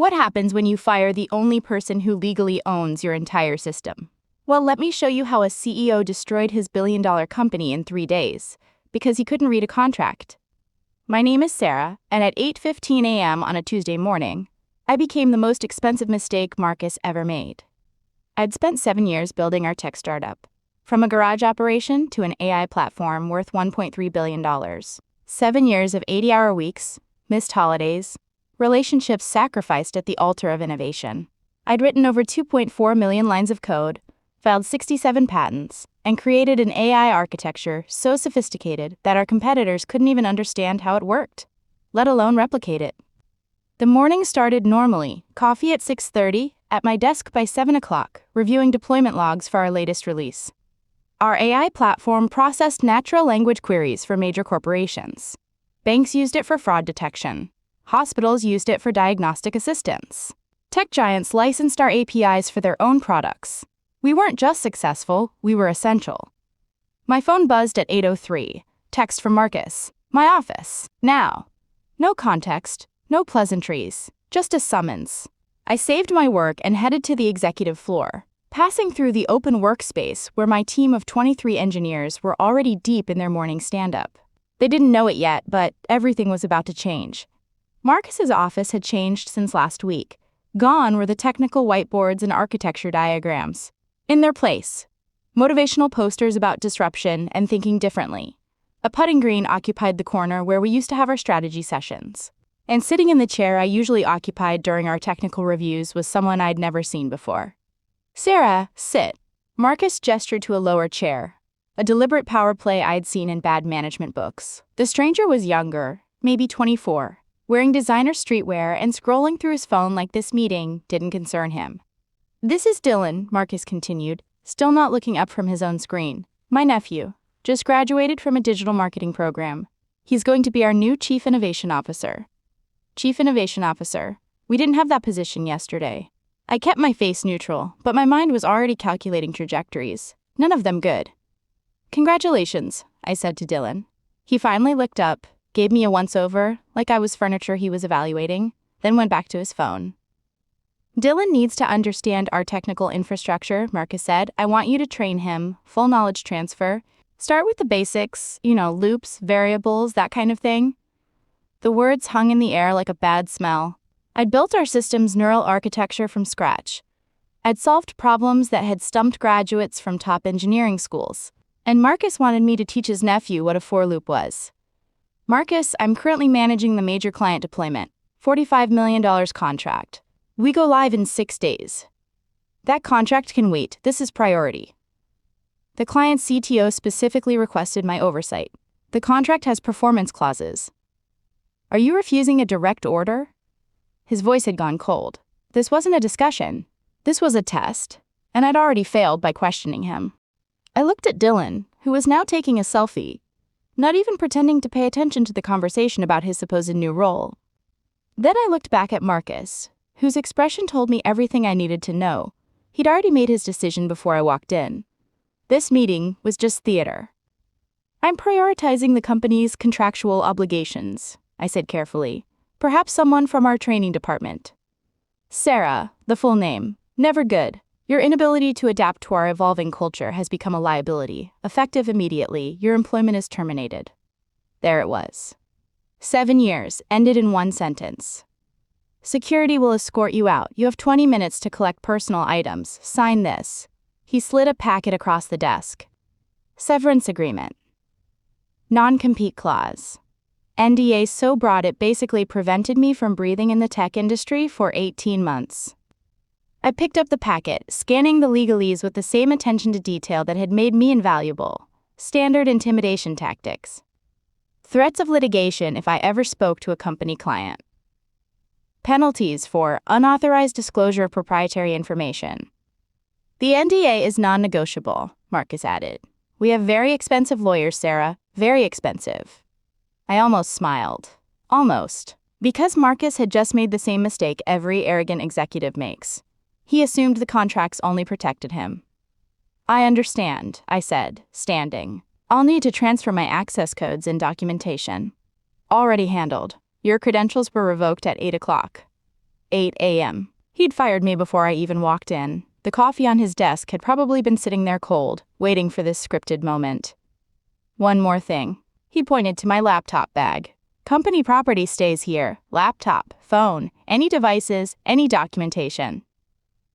What happens when you fire the only person who legally owns your entire system? Well, let me show you how a CEO destroyed his billion-dollar company in 3 days because he couldn't read a contract. My name is Sarah, and at 8:15 a.m. on a Tuesday morning, I became the most expensive mistake Marcus ever made. I'd spent 7 years building our tech startup, from a garage operation to an AI platform worth $1.3 billion. 7 years of 80-hour weeks, missed holidays, relationships sacrificed at the altar of innovation. I'd written over 2.4 million lines of code, filed 67 patents, and created an AI architecture so sophisticated that our competitors couldn't even understand how it worked, let alone replicate it. The morning started normally, coffee at 6:30, at my desk by 7 o'clock, reviewing deployment logs for our latest release. Our AI platform processed natural language queries for major corporations. Banks used it for fraud detection. Hospitals used it for diagnostic assistance. Tech giants licensed our APIs for their own products. We weren't just successful, we were essential. My phone buzzed at 8:03. Text from Marcus. My office. Now. No context, no pleasantries, just a summons. I saved my work and headed to the executive floor, passing through the open workspace where my team of 23 engineers were already deep in their morning stand-up. They didn't know it yet, but everything was about to change. Marcus's office had changed since last week. Gone were the technical whiteboards and architecture diagrams. In their place, motivational posters about disruption and thinking differently. A putting green occupied the corner where we used to have our strategy sessions. And sitting in the chair I usually occupied during our technical reviews was someone I'd never seen before. Sarah, sit. Marcus gestured to a lower chair, a deliberate power play I'd seen in bad management books. The stranger was younger, maybe 24, wearing designer streetwear and scrolling through his phone like this meeting didn't concern him. This is Dylan, Marcus continued, still not looking up from his own screen. My nephew, just graduated from a digital marketing program. He's going to be our new Chief Innovation Officer. Chief Innovation Officer. We didn't have that position yesterday. I kept my face neutral, but my mind was already calculating trajectories. None of them good. Congratulations, I said to Dylan. He finally looked up, gave me a once-over, like I was furniture he was evaluating, then went back to his phone. Dylan needs to understand our technical infrastructure, Marcus said. I want you to train him, full knowledge transfer. Start with the basics, loops, variables, that kind of thing. The words hung in the air like a bad smell. I'd built our system's neural architecture from scratch. I'd solved problems that had stumped graduates from top engineering schools. And Marcus wanted me to teach his nephew what a for loop was. Marcus, I'm currently managing the major client deployment, $45 million contract. We go live in 6 days. That contract can wait. This is priority. The client's CTO specifically requested my oversight. The contract has performance clauses. Are you refusing a direct order? His voice had gone cold. This wasn't a discussion. This was a test, and I'd already failed by questioning him. I looked at Dylan, who was now taking a selfie, not even pretending to pay attention to the conversation about his supposed new role. Then I looked back at Marcus, whose expression told me everything I needed to know. He'd already made his decision before I walked in. This meeting was just theater. I'm prioritizing the company's contractual obligations, I said carefully. Perhaps someone from our training department. Sarah, the full name. Never good. Your inability to adapt to our evolving culture has become a liability. Effective immediately, your employment is terminated. There it was. 7 years, ended in one sentence. Security will escort you out. You have 20 minutes to collect personal items. Sign this. He slid a packet across the desk. Severance agreement. Non-compete clause. NDA so broad it basically prevented me from breathing in the tech industry for 18 months. I picked up the packet, scanning the legalese with the same attention to detail that had made me invaluable. Standard intimidation tactics. Threats of litigation if I ever spoke to a company client. Penalties for unauthorized disclosure of proprietary information. The NDA is non-negotiable, Marcus added. We have very expensive lawyers, Sarah, very expensive. I almost smiled. Almost. Because Marcus had just made the same mistake every arrogant executive makes. He assumed the contracts only protected him. I understand, I said, standing. I'll need to transfer my access codes and documentation. Already handled. Your credentials were revoked at 8 o'clock. 8 a.m. He'd fired me before I even walked in. The coffee on his desk had probably been sitting there cold, waiting for this scripted moment. One more thing. He pointed to my laptop bag. Company property stays here. Laptop, phone, any devices, any documentation.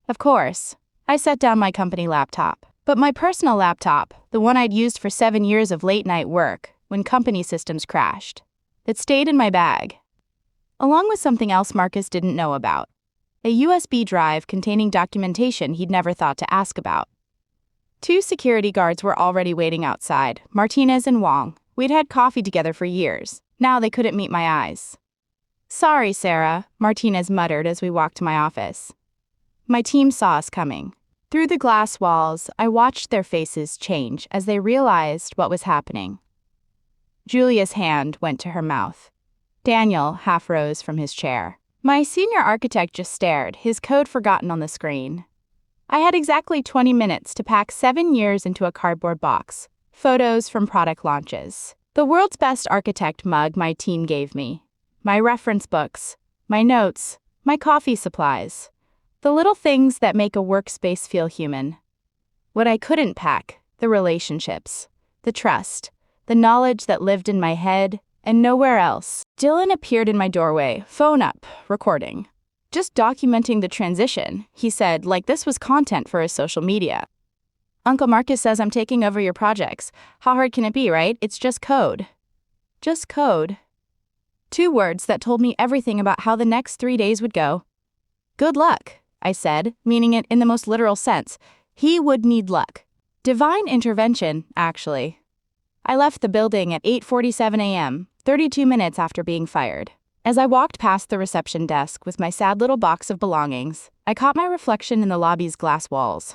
Of course, I set down my company laptop. But my personal laptop, the one I'd used for 7 years of late-night work when company systems crashed, it stayed in my bag. Along with something else Marcus didn't know about. A USB drive containing documentation he'd never thought to ask about. 2 security guards were already waiting outside, Martinez and Wong. We'd had coffee together for years. Now they couldn't meet my eyes. "Sorry, Sarah," Martinez muttered as we walked to my office. My team saw us coming. Through the glass walls, I watched their faces change as they realized what was happening. Julia's hand went to her mouth. Daniel half rose from his chair. My senior architect just stared, his code forgotten on the screen. I had exactly 20 minutes to pack 7 years into a cardboard box. Photos from product launches. The world's best architect mug my team gave me. My reference books. My notes. My coffee supplies. The little things that make a workspace feel human. What I couldn't pack, the relationships, the trust, the knowledge that lived in my head and nowhere else. Dylan appeared in my doorway, phone up, recording. "Just documenting the transition," he said, like this was content for his social media. "Uncle Marcus says I'm taking over your projects. How hard can it be, right? It's just code." Just code. 2 words that told me everything about how the next 3 days would go. "Good luck," I said, meaning it in the most literal sense. He would need luck. Divine intervention, actually. I left the building at 8:47 a.m., 32 minutes after being fired. As I walked past the reception desk with my sad little box of belongings, I caught my reflection in the lobby's glass walls.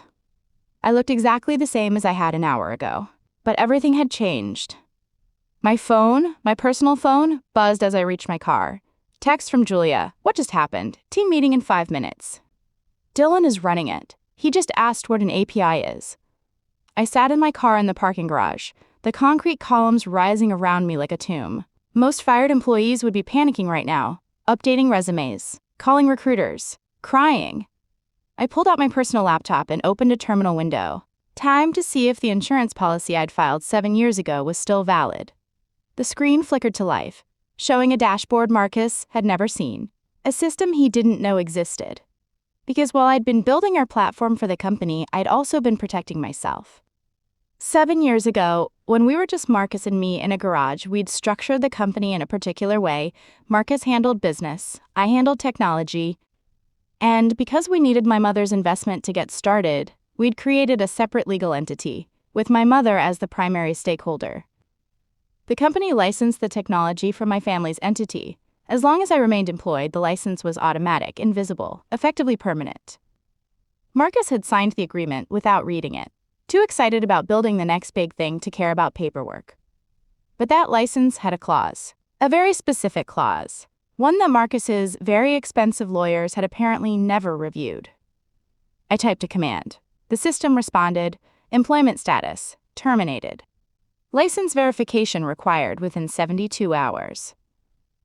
I looked exactly the same as I had an hour ago, but everything had changed. My phone, my personal phone, buzzed as I reached my car. Text from Julia. "What just happened? Team meeting in 5 minutes. Dylan is running it. He just asked what an API is." I sat in my car in the parking garage, the concrete columns rising around me like a tomb. Most fired employees would be panicking right now, updating resumes, calling recruiters, crying. I pulled out my personal laptop and opened a terminal window. Time to see if the insurance policy I'd filed 7 years ago was still valid. The screen flickered to life, showing a dashboard Marcus had never seen, a system he didn't know existed. Because while I'd been building our platform for the company, I'd also been protecting myself. 7 years ago, when we were just Marcus and me in a garage, we'd structured the company in a particular way. Marcus handled business, I handled technology, and because we needed my mother's investment to get started, we'd created a separate legal entity, with my mother as the primary stakeholder. The company licensed the technology from my family's entity. As long as I remained employed, the license was automatic, invisible, effectively permanent. Marcus had signed the agreement without reading it, too excited about building the next big thing to care about paperwork. But that license had a clause, a very specific clause, one that Marcus's very expensive lawyers had apparently never reviewed. I typed a command. The system responded, "Employment status, terminated. License verification required within 72 hours.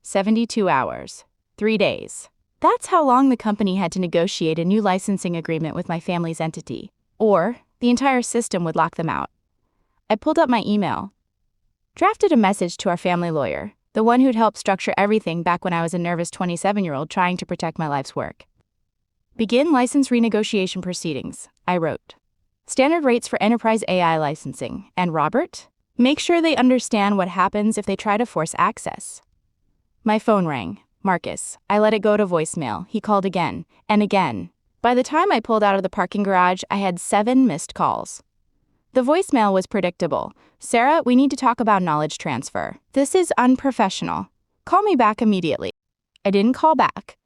72 hours. 3 days. That's how long the company had to negotiate a new licensing agreement with my family's entity, or the entire system would lock them out. I pulled up my email. Drafted a message to our family lawyer, the one who'd helped structure everything back when I was a nervous 27-year-old trying to protect my life's work. "Begin license renegotiation proceedings," I wrote. "Standard rates for enterprise AI licensing. And Robert? Make sure they understand what happens if they try to force access." My phone rang. Marcus. I let it go to voicemail. He called again and again. By the time I pulled out of the parking garage, I had 7 missed calls. The voicemail was predictable. "Sarah, we need to talk about knowledge transfer. This is unprofessional. Call me back immediately." I didn't call back.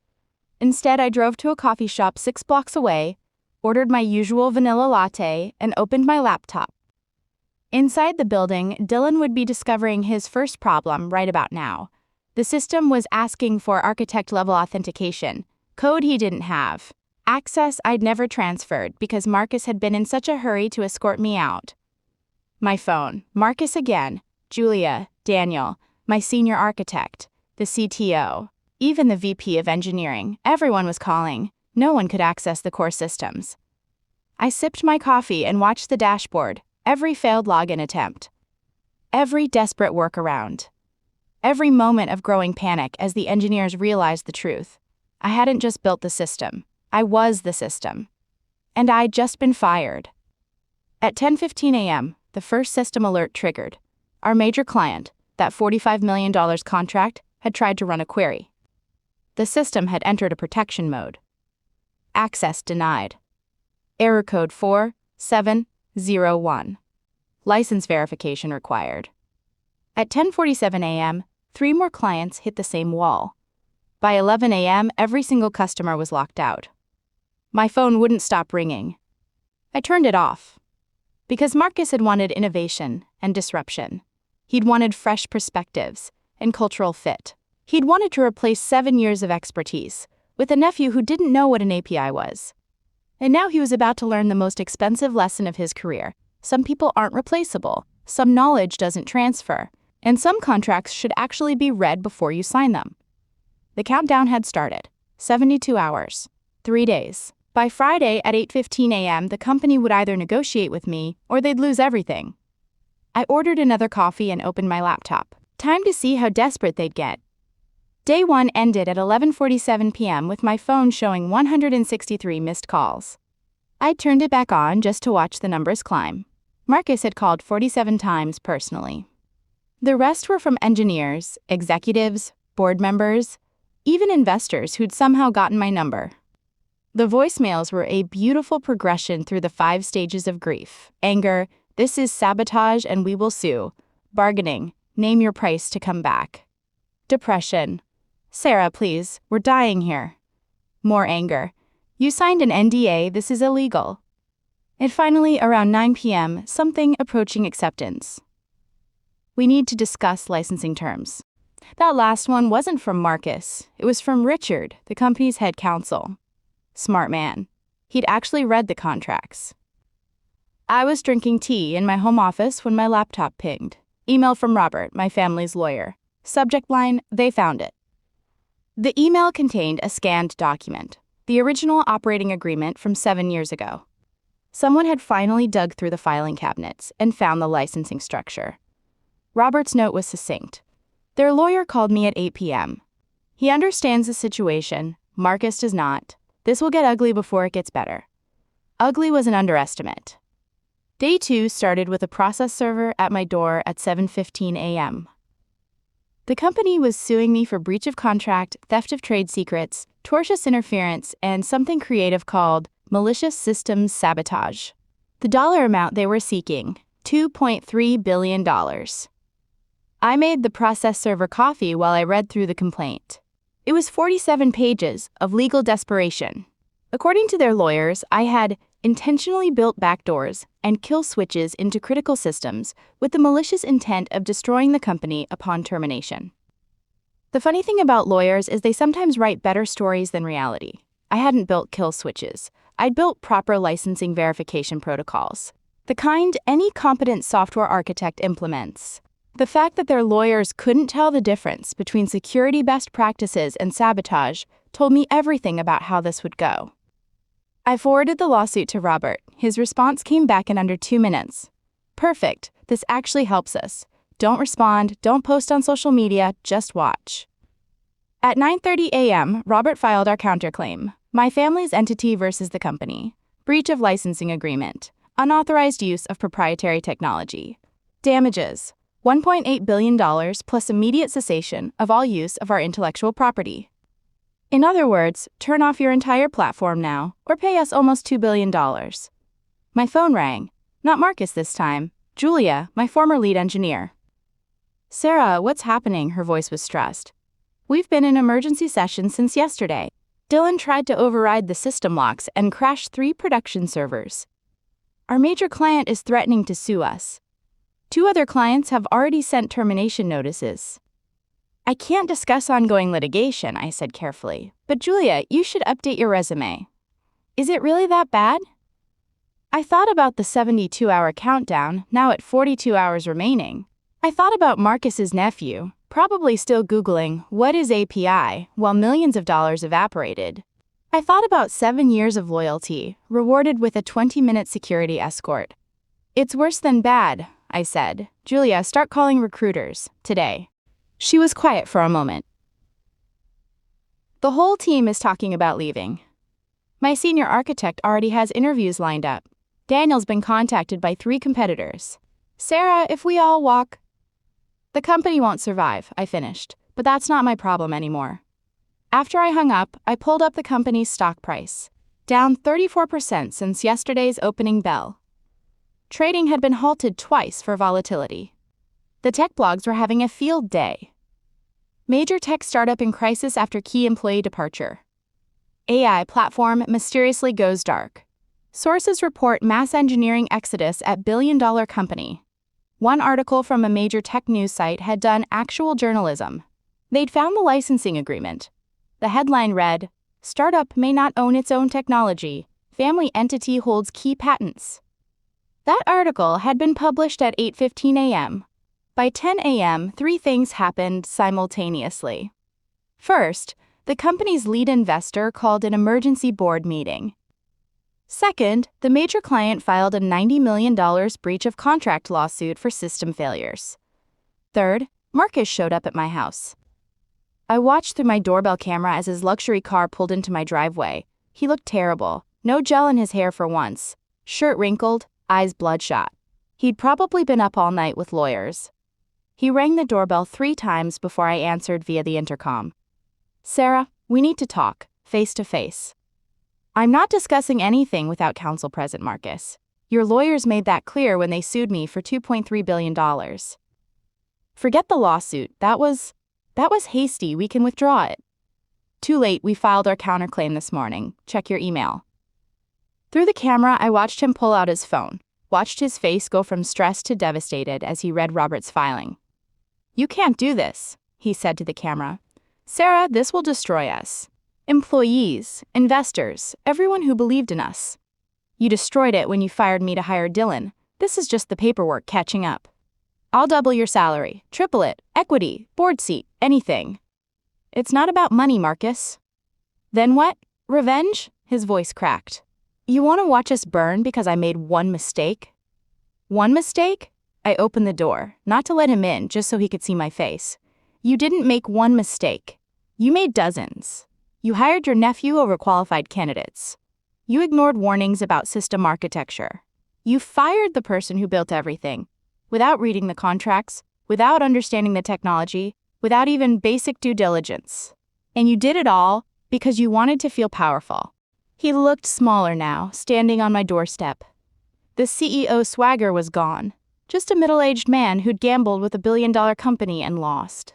Instead, I drove to a coffee shop 6 blocks away, ordered my usual vanilla latte, and opened my laptop. Inside the building, Dylan would be discovering his first problem right about now. The system was asking for architect-level authentication, code he didn't have, access I'd never transferred because Marcus had been in such a hurry to escort me out. My phone. Marcus again. Julia. Daniel. My senior architect. The CTO. Even the VP of engineering, everyone was calling. No one could access the core systems. I sipped my coffee and watched the dashboard, every failed login attempt. Every desperate workaround. Every moment of growing panic as the engineers realized the truth. I hadn't just built the system. I was the system. And I'd just been fired. At 10:15 a.m., the first system alert triggered. Our major client, that $45 million contract, had tried to run a query. The system had entered a protection mode. Access denied. Error code 4701. License verification required. At 10:47 a.m., 3 more clients hit the same wall. By 11 a.m., every single customer was locked out. My phone wouldn't stop ringing. I turned it off. Because Marcus had wanted innovation and disruption. He'd wanted fresh perspectives and cultural fit. He'd wanted to replace 7 years of expertise with a nephew who didn't know what an API was. And now he was about to learn the most expensive lesson of his career. Some people aren't replaceable, some knowledge doesn't transfer, and some contracts should actually be read before you sign them. The countdown had started. 72 hours. 3 days. By Friday at 8:15 a.m., the company would either negotiate with me or they'd lose everything. I ordered another coffee and opened my laptop. Time to see how desperate they'd get. Day 1 ended at 11:47 p.m. with my phone showing 163 missed calls. I turned it back on just to watch the numbers climb. Marcus had called 47 times personally. The rest were from engineers, executives, board members, even investors who'd somehow gotten my number. The voicemails were a beautiful progression through the 5 stages of grief. Anger, this is sabotage and we will sue. Bargaining, name your price to come back. Depression, Sarah, please, we're dying here. More anger, you signed an NDA, this is illegal. And finally, around 9 p.m., something approaching acceptance. We need to discuss licensing terms. That last one wasn't from Marcus, it was from Richard, the company's head counsel. Smart man. He'd actually read the contracts. I was drinking tea in my home office when my laptop pinged. Email from Robert, my family's lawyer. Subject line, they found it. The email contained a scanned document, the original operating agreement from 7 years ago. Someone had finally dug through the filing cabinets and found the licensing structure. Robert's note was succinct. Their lawyer called me at 8 p.m. He understands the situation, Marcus does not. This will get ugly before it gets better. Ugly was an underestimate. Day 2 started with a process server at my door at 7:15 a.m. The company was suing me for breach of contract, theft of trade secrets, tortious interference, and something creative called malicious systems sabotage. The dollar amount they were seeking, $2.3 billion. I made the process server coffee while I read through the complaint. It was 47 pages of legal desperation. According to their lawyers, I had intentionally built backdoors and kill switches into critical systems with the malicious intent of destroying the company upon termination. The funny thing about lawyers is they sometimes write better stories than reality. I hadn't built kill switches. I'd built proper licensing verification protocols, the kind any competent software architect implements. The fact that their lawyers couldn't tell the difference between security best practices and sabotage told me everything about how this would go. I forwarded the lawsuit to Robert. His response came back in under 2 minutes. Perfect, this actually helps us. Don't respond, don't post on social media, just watch. At 9:30 a.m., Robert filed our counterclaim. My family's entity versus the company. Breach of licensing agreement. Unauthorized use of proprietary technology. Damages. $1.8 billion plus immediate cessation of all use of our intellectual property. In other words, turn off your entire platform now, or pay us almost $2 billion. My phone rang. Not Marcus this time. Julia, my former lead engineer. Sarah, what's happening? Her voice was stressed. We've been in emergency session since yesterday. Dylan tried to override the system locks and crashed 3 production servers. Our major client is threatening to sue us. 2 other clients have already sent termination notices. I can't discuss ongoing litigation, I said carefully, but Julia, you should update your resume. Is it really that bad? I thought about the 72-hour countdown, now at 42 hours remaining. I thought about Marcus's nephew, Probably still Googling, what is API, while millions of dollars evaporated. I thought about 7 years of loyalty, rewarded with a 20-minute security escort. It's worse than bad, I said. Julia, start calling recruiters, today. She was quiet for a moment. The whole team is talking about leaving. My senior architect already has interviews lined up. Daniel's been contacted by 3 competitors. Sarah, if we all walk... The company won't survive, I finished, but that's not my problem anymore. After I hung up, I pulled up the company's stock price, down 34% since yesterday's opening bell. Trading had been halted twice for volatility. The tech blogs were having a field day. Major tech startup in crisis after key employee departure. AI platform mysteriously goes dark. Sources report mass engineering exodus at billion-dollar company. One article from a major tech news site had done actual journalism. They'd found the licensing agreement. The headline read, "Startup may not own its own technology. Family entity holds key patents." That article had been published at 8:15 a.m. By 10 a.m., 3 things happened simultaneously. First, the company's lead investor called an emergency board meeting. Second, the major client filed a $90 million breach of contract lawsuit for system failures. Third, Marcus showed up at my house. I watched through my doorbell camera as his luxury car pulled into my driveway. He looked terrible. No gel in his hair for once. Shirt wrinkled, eyes bloodshot. He'd probably been up all night with lawyers. He rang the doorbell 3 times before I answered via the intercom. Sarah, we need to talk, face to face. I'm not discussing anything without counsel present, Marcus. Your lawyers made that clear when they sued me for $2.3 billion. Forget the lawsuit. That was hasty. We can withdraw it. Too late. We filed our counterclaim this morning. Check your email. Through the camera, I watched him pull out his phone, watched his face go from stressed to devastated as he read Robert's filing. You can't do this, he said to the camera. Sarah, this will destroy us. Employees, investors, everyone who believed in us. You destroyed it when you fired me to hire Dylan. This is just the paperwork catching up. I'll double your salary, triple it, equity, board seat, anything. It's not about money, Marcus. Then what? Revenge? His voice cracked. You want to watch us burn because I made one mistake? One mistake? I opened the door, not to let him in, just so he could see my face. You didn't make one mistake. You made dozens. You hired your nephew over qualified candidates. You ignored warnings about system architecture. You fired the person who built everything, without reading the contracts, without understanding the technology, without even basic due diligence. And you did it all because you wanted to feel powerful. He looked smaller now, standing on my doorstep. The CEO swagger was gone, just a middle-aged man who'd gambled with a billion-dollar company and lost.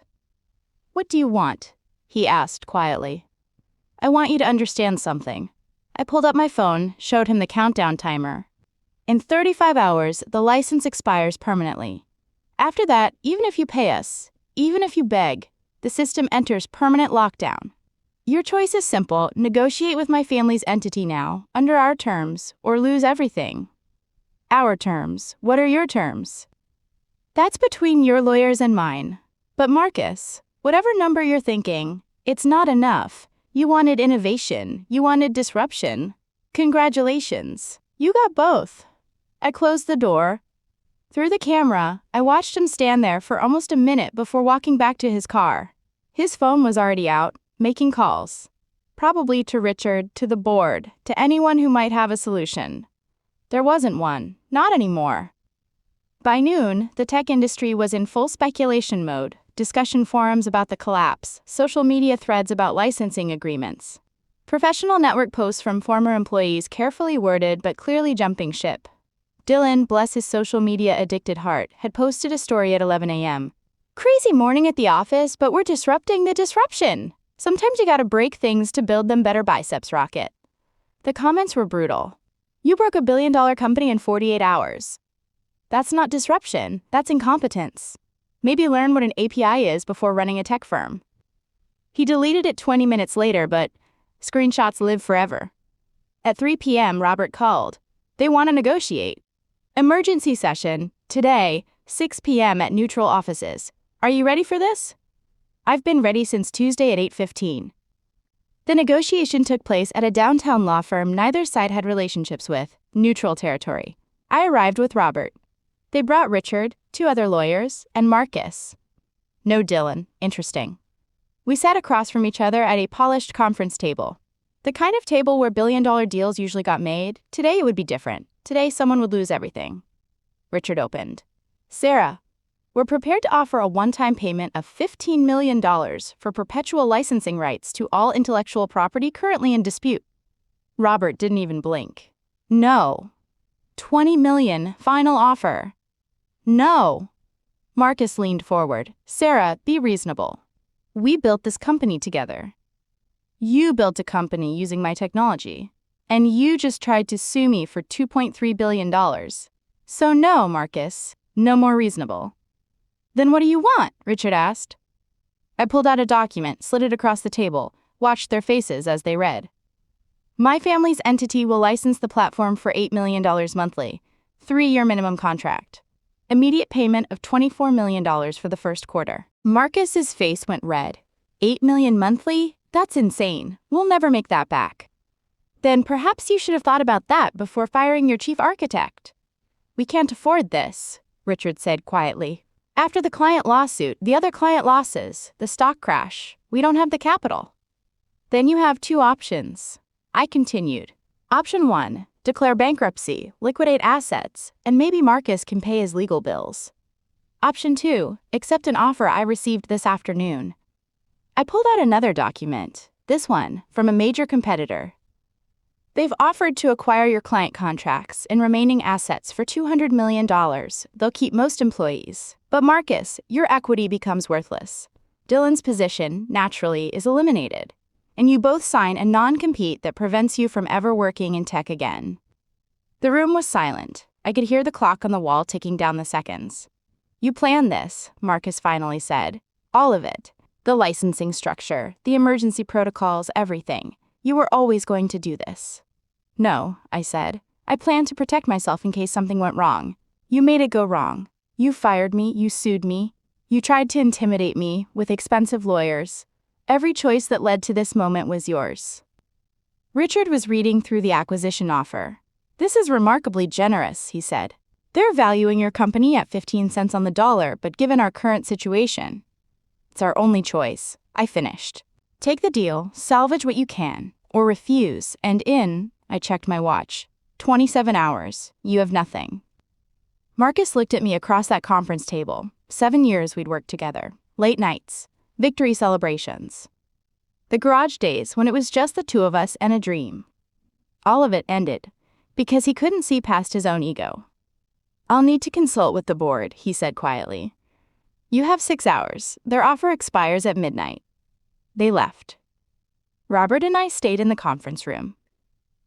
What do you want? He asked quietly. I want you to understand something. I pulled up my phone, showed him the countdown timer. In 35 hours, the license expires permanently. After that, even if you pay us, even if you beg, the system enters permanent lockdown. Your choice is simple: negotiate with my family's entity now, under our terms, or lose everything. Our terms. What are your terms? That's between your lawyers and mine. But Marcus, whatever number you're thinking, it's not enough. You wanted innovation. You wanted disruption. Congratulations. You got both. I closed the door. Through the camera, I watched him stand there for almost a minute before walking back to his car. His phone was already out, making calls. Probably to Richard, to the board, to anyone who might have a solution. There wasn't one. Not anymore. By noon, the tech industry was in full speculation mode. Discussion forums about the collapse, social media threads about licensing agreements. Professional network posts from former employees carefully worded but clearly jumping ship. Dylan, bless his social media addicted heart, had posted a story at 11 a.m. Crazy morning at the office, but we're disrupting the disruption. Sometimes you gotta break things to build them better, biceps rocket. The comments were brutal. You broke a billion-dollar company in 48 hours. That's not disruption, that's incompetence. Maybe learn what an API is before running a tech firm. He deleted it 20 minutes later, but screenshots live forever. At 3 p.m., Robert called. They want to negotiate. Emergency session, today, 6 p.m. at neutral offices. Are you ready for this? I've been ready since Tuesday at 8:15. The negotiation took place at a downtown law firm neither side had relationships with, neutral territory. I arrived with Robert. They brought Richard, 2 other lawyers, and Marcus. No Dylan, interesting. We sat across from each other at a polished conference table. The kind of table where billion-dollar deals usually got made. Today it would be different. Today someone would lose everything. Richard opened. Sarah, we're prepared to offer a one-time payment of $15 million for perpetual licensing rights to all intellectual property currently in dispute. Robert didn't even blink. No. $20 million, final offer. No. Marcus leaned forward. Sarah, be reasonable. We built this company together. You built a company using my technology, and you just tried to sue me for $2.3 billion. So no, Marcus, no more reasonable. Then what do you want? Richard asked. I pulled out a document, slid it across the table, watched their faces as they read. My family's entity will license the platform for $8 million monthly, 3-year minimum contract. Immediate payment of $24 million for the first quarter. Marcus's face went red. $8 million monthly? That's insane. We'll never make that back. Then perhaps you should have thought about that before firing your chief architect. We can't afford this, Richard said quietly. After the client lawsuit, the other client losses, the stock crash, we don't have the capital. Then you have 2 options. I continued. Option 1, declare bankruptcy, liquidate assets, and maybe Marcus can pay his legal bills. Option 2, accept an offer I received this afternoon. I pulled out another document, this one, from a major competitor. They've offered to acquire your client contracts and remaining assets for $200 million. They'll keep most employees. But Marcus, your equity becomes worthless. Dylan's position, naturally, is eliminated. And you both sign a non-compete that prevents you from ever working in tech again. The room was silent. I could hear the clock on the wall ticking down the seconds. You planned this, Marcus finally said. All of it. The licensing structure, the emergency protocols, everything. You were always going to do this. No, I said. I planned to protect myself in case something went wrong. You made it go wrong. You fired me, you sued me. You tried to intimidate me with expensive lawyers. Every choice that led to this moment was yours. Richard was reading through the acquisition offer. This is remarkably generous, he said. They're valuing your company at 15 cents on the dollar, but given our current situation, it's our only choice. I finished. Take the deal, salvage what you can, or refuse, and I checked my watch, 27 hours, you have nothing. Marcus looked at me across that conference table. 7 years we'd worked together. Late nights. Victory celebrations. The garage days when it was just the 2 of us and a dream. All of it ended, because he couldn't see past his own ego. I'll need to consult with the board, he said quietly. You have 6 hours. Their offer expires at midnight. They left. Robert and I stayed in the conference room.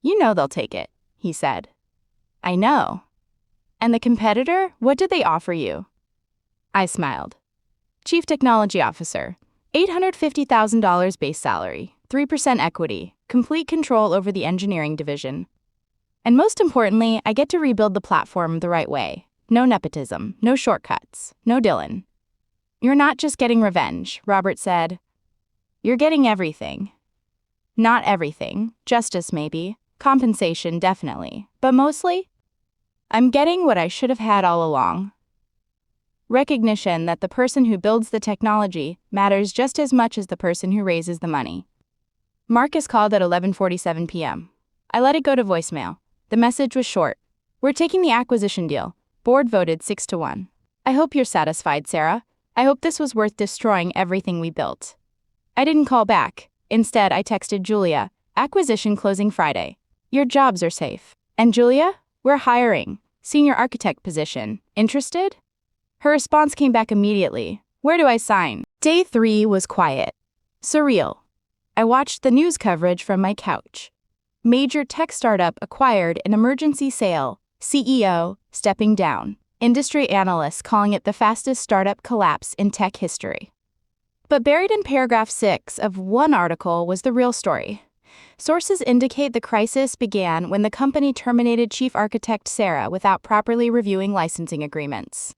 You know they'll take it, he said. I know. And the competitor, what did they offer you? I smiled. Chief Technology Officer, $850,000 base salary, 3% equity, complete control over the engineering division. And most importantly, I get to rebuild the platform the right way. No nepotism, no shortcuts, no Dylan. You're not just getting revenge, Robert said. You're getting everything. Not everything, justice maybe, compensation definitely, but mostly, I'm getting what I should have had all along. Recognition that the person who builds the technology matters just as much as the person who raises the money. Marcus called at 11:47 p.m. I let it go to voicemail. The message was short. We're taking the acquisition deal. Board voted 6-1. I hope you're satisfied, Sarah. I hope this was worth destroying everything we built. I didn't call back. Instead, I texted Julia, acquisition closing Friday. Your jobs are safe. And Julia, we're hiring. Senior architect position. Interested? Her response came back immediately. Where do I sign? Day 3 was quiet. Surreal. I watched the news coverage from my couch. Major tech startup acquired an emergency sale. CEO stepping down. Industry analysts calling it the fastest startup collapse in tech history. But buried in paragraph 6 of one article was the real story. Sources indicate the crisis began when the company terminated chief architect Sarah without properly reviewing licensing agreements.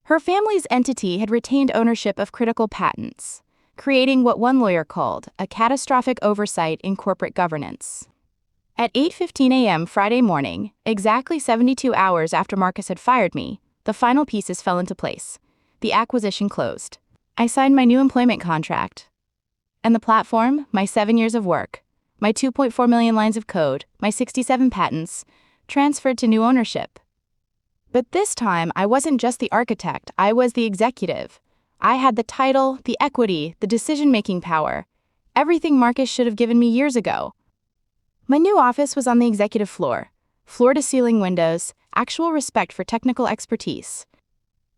Her family's entity had retained ownership of critical patents. creating what one lawyer called a catastrophic oversight in corporate governance. At 8:15 a.m. Friday morning, exactly 72 hours after Marcus had fired me, the final pieces fell into place. The acquisition closed. I signed my new employment contract. And the platform, my 7 years of work, my 2.4 million lines of code, my 67 patents, transferred to new ownership. But this time, I wasn't just the architect, I was the executive. I had the title, the equity, the decision-making power, everything Marcus should have given me years ago. My new office was on the executive floor, floor-to-ceiling windows, actual respect for technical expertise.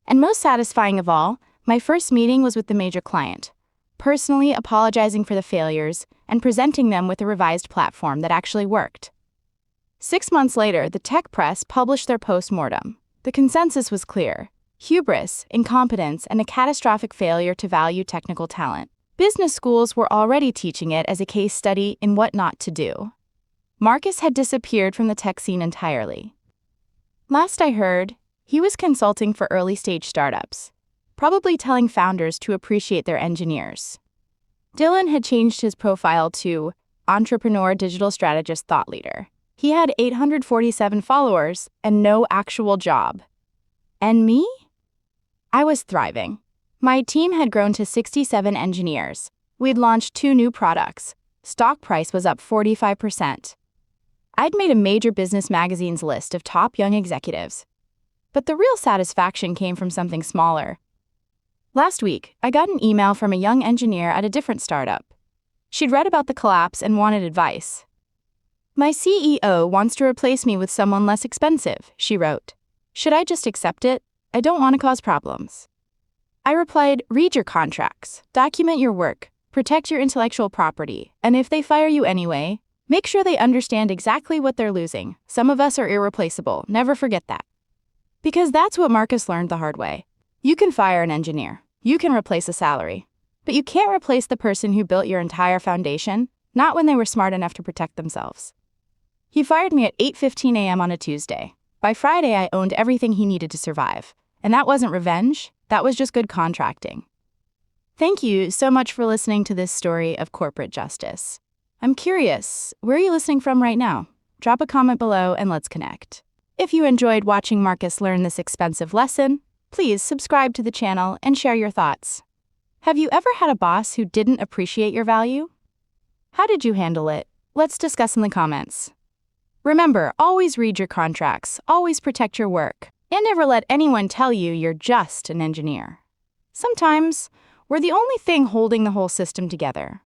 And most satisfying of all, my first meeting was with the major client, personally apologizing for the failures and presenting them with a revised platform that actually worked. 6 months later, the tech press published their post-mortem. The consensus was clear: hubris, incompetence, and a catastrophic failure to value technical talent. Business schools were already teaching it as a case study in what not to do. Marcus had disappeared from the tech scene entirely. Last I heard, he was consulting for early-stage startups, probably telling founders to appreciate their engineers. Dylan had changed his profile to entrepreneur, digital strategist, thought leader. He had 847 followers and no actual job. And me? I was thriving. My team had grown to 67 engineers. We'd launched 2 new products. Stock price was up 45%. I'd made a major business magazine's list of top young executives. But the real satisfaction came from something smaller. Last week, I got an email from a young engineer at a different startup. She'd read about the collapse and wanted advice. "My CEO wants to replace me with someone less expensive," she wrote. "Should I just accept it? I don't want to cause problems." I replied, "Read your contracts, document your work, protect your intellectual property, and if they fire you anyway, make sure they understand exactly what they're losing. Some of us are irreplaceable, never forget that." Because that's what Marcus learned the hard way. You can fire an engineer, you can replace a salary, but you can't replace the person who built your entire foundation, not when they were smart enough to protect themselves. He fired me at 8:15 a.m. on a Tuesday. By Friday, I owned everything he needed to survive. And that wasn't revenge, that was just good contracting. Thank you so much for listening to this story of corporate justice. I'm curious, where are you listening from right now? Drop a comment below and let's connect. If you enjoyed watching Marcus learn this expensive lesson, please subscribe to the channel and share your thoughts. Have you ever had a boss who didn't appreciate your value? How did you handle it? Let's discuss in the comments. Remember, always read your contracts, always protect your work, and never let anyone tell you you're just an engineer. Sometimes, we're the only thing holding the whole system together.